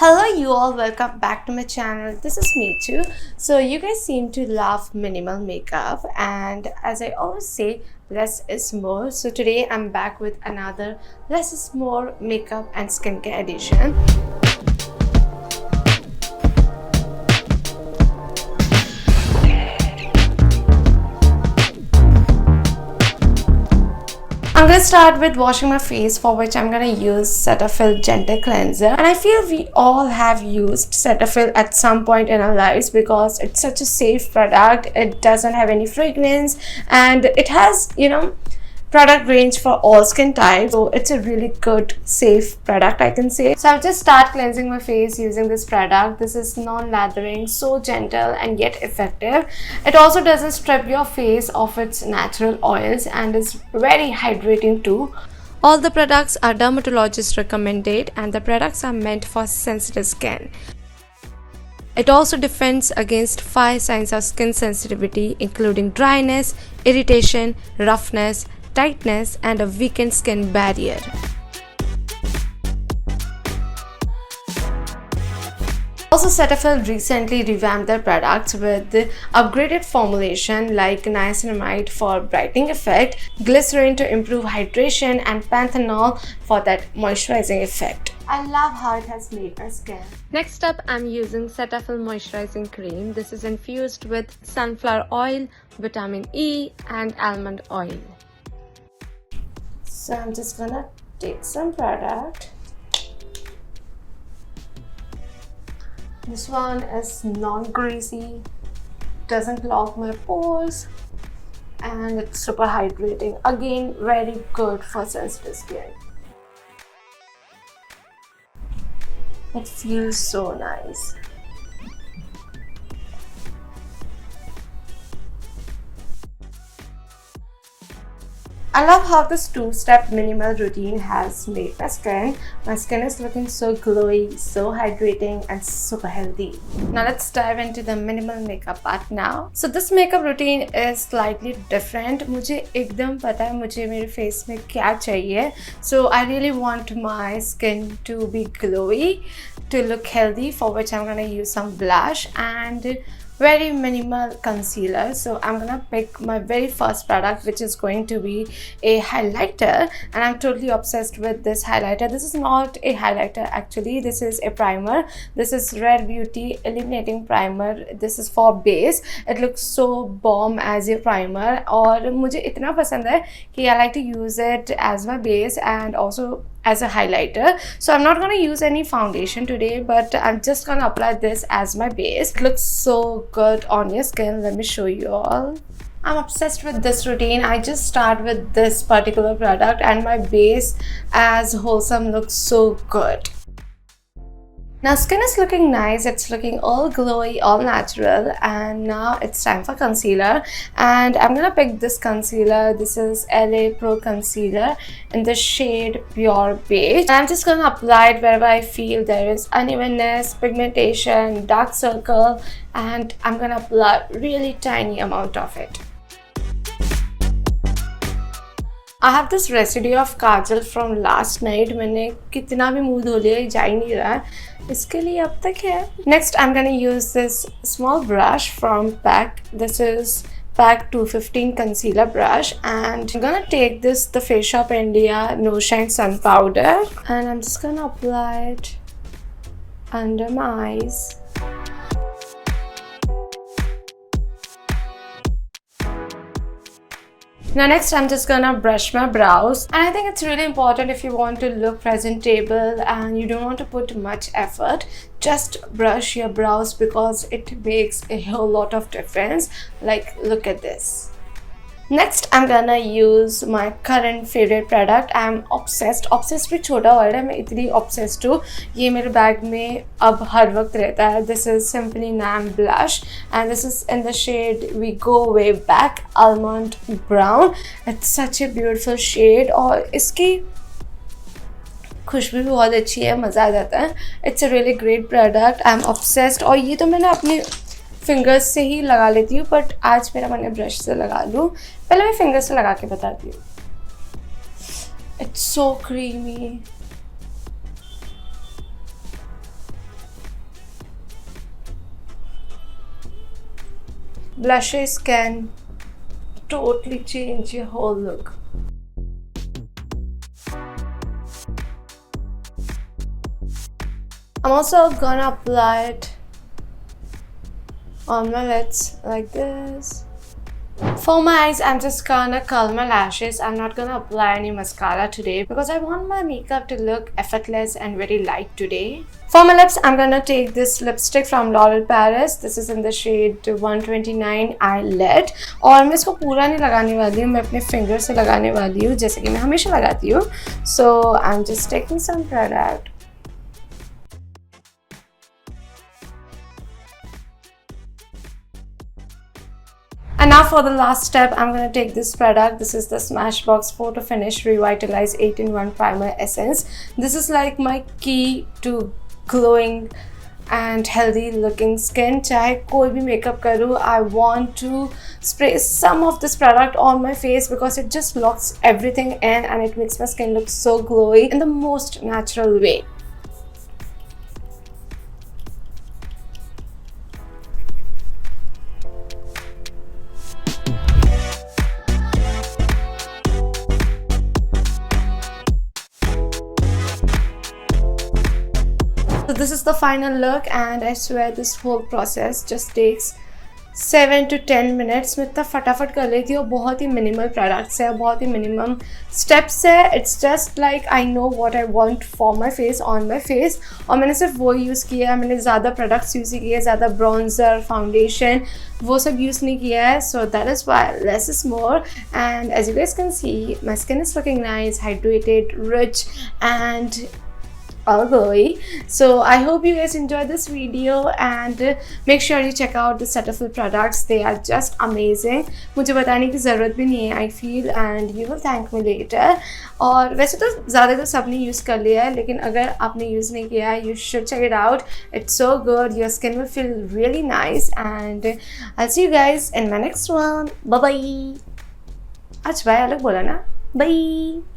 Hello you all, welcome back to my channel. This is Michu. So you guys seem to love minimal makeup, and as I always say, less is more. So today I'm back with another less is more makeup and skincare edition. I'm gonna start with washing my face, for which I'm gonna use Cetaphil Gentle Cleanser. And I feel we all have used Cetaphil at some point in our lives because it's such a safe product. It doesn't have any fragrance and it has, product range for all skin types. So it's a really good, safe product, I can say. So I'll just start cleansing my face using this product. This is non-lathering, so gentle and yet effective. It also doesn't strip your face of its natural oils and is very hydrating too. All the products are dermatologist recommended and the products are meant for sensitive skin. It also defends against 5 signs of skin sensitivity, including dryness, irritation, roughness, tightness, and a weakened skin barrier. Also, Cetaphil recently revamped their products with the upgraded formulation like niacinamide for brightening effect, glycerin to improve hydration, and panthenol for that moisturizing effect. I love how it has made my skin. Next up, I'm using Cetaphil moisturizing cream. This is infused with sunflower oil, vitamin E, and almond oil. So I'm just gonna take some product. This one is non-greasy, doesn't clog my pores, and it's super hydrating. Again, very good for sensitive skin. It feels so nice. I love how this 2-step minimal routine has made my skin. My skin is looking so glowy, so hydrating, and super healthy. Now let's dive into the minimal makeup part now. So this makeup routine is slightly different. मुझे एकदम पता है मुझे मेरे face में क्या चाहिए. So I really want my skin to be glowy, to look healthy, for which I'm gonna use some blush and very minimal concealer. So I'm gonna pick my very first product, which is going to be a highlighter, and I'm totally obsessed with this highlighter. This is not a highlighter actually, this is a primer. This is Rare Beauty Illuminating Primer. This is for base. It looks so bomb as a primer और मुझे इतना पसंद है कि I like to use it as my base and also as a highlighter. So I'm not going to use any foundation today, but I'm just going to apply this as my base. It looks so good on your skin. Let me show you all. I'm obsessed with this routine. I just start with this particular product and my base as wholesome looks so good. Now skin is looking nice, it's looking all glowy, all natural, and now it's time for concealer. And I'm gonna pick this concealer. This is LA Pro Concealer in the shade Pure Beige. And I'm just gonna apply it wherever I feel there is unevenness, pigmentation, dark circle, and I'm gonna apply really tiny amount of it. I have this residue of kajal from last night. मैंने कितना भी मुंह धो लिया जा ही नहीं रहा इसके लिए अब तक है. Next I'm gonna use this small brush from PAC. This is PAC 215 concealer brush, and I'm gonna take this the Face Shop India No Shine Sun Powder, and I'm just gonna apply it under my eyes. Now next I'm just gonna brush my brows, and I think it's really important if you want to look presentable and you don't want to put much effort, just brush your brows because it makes a whole lot of difference. Like, look at this. Next I'm gonna use my current favorite product. I'm obsessed भी छोटा word है, मैं इतनी obsessed हूँ. ये मेरे bag में अब हर वक्त रहता है. This is Simply Nam blush, and this is in the shade We Go Way Back Almond Brown. It's such a beautiful shade और इसकी खुशबू भी बहुत अच्छी है, मज़ा आ जाता है. It's a really great product. I'm obsessed. और ये तो मैंने अपने फिंगर्स से ही लगा लेती हूँ, बट आज मेरा मन है ब्रश से लगा लूँ. पहले मैं फिंगर्स से लगा के बताती हूँ. It's so creamy. blushes can totally change your whole look. I'm also gonna apply it on my lids like this. For my eyes, I'm just gonna curl my lashes. I'm not gonna apply any mascara today because I want my makeup to look effortless and very light today. For my lips, I'm gonna take this lipstick from L'Oreal Paris. This is in the shade 129 Eyelid. और मैं इसको पूरा नहीं लगाने वाली हूँ, मैं अपने फिंगर से लगाने वाली हूँ जैसे कि मैं हमेशा लगाती हूँ. So I'm just taking some product. And now for the last step, I'm going to take this product. This is the Smashbox Photo Finish Revitalize 8-in-1 Primer Essence. This is like my key to glowing and healthy looking skin. चाहे कोई भी makeup करूँ, I want to spray some of this product on my face because it just locks everything in and it makes my skin look so glowy in the most natural way. So this is the final look and I swear this whole process just takes 7 to 10 minutes. मैं इतना फटाफट कर लेती हूँ. बहुत ही minimal products है, बहुत ही minimum steps है. It's just like I know what I want for my face, on my face. और मैंने सिर्फ वो यूज़ किया है. मैंने ज़्यादा products यूज़ किए हैं, ज़्यादा bronzer, foundation वो सब यूज़ नहीं किया है. So that is why less is more. And as you guys can see, my skin is looking nice, hydrated, rich, and all glowy. So I hope you guys enjoyed this video and make sure you check out the Cetaphil products. They are just amazing. मुझे बताने की ज़रूरत भी नहीं है, I feel, and you will thank me later. और वैसे तो ज़्यादा तो सबने यूज़ कर लिया है, लेकिन अगर आपने यूज़ नहीं किया है, you should check it out. It's so good. Your skin will feel really nice and I'll see you guys in my next one. Bye bye. आज बाय अलग बोला ना. Bye.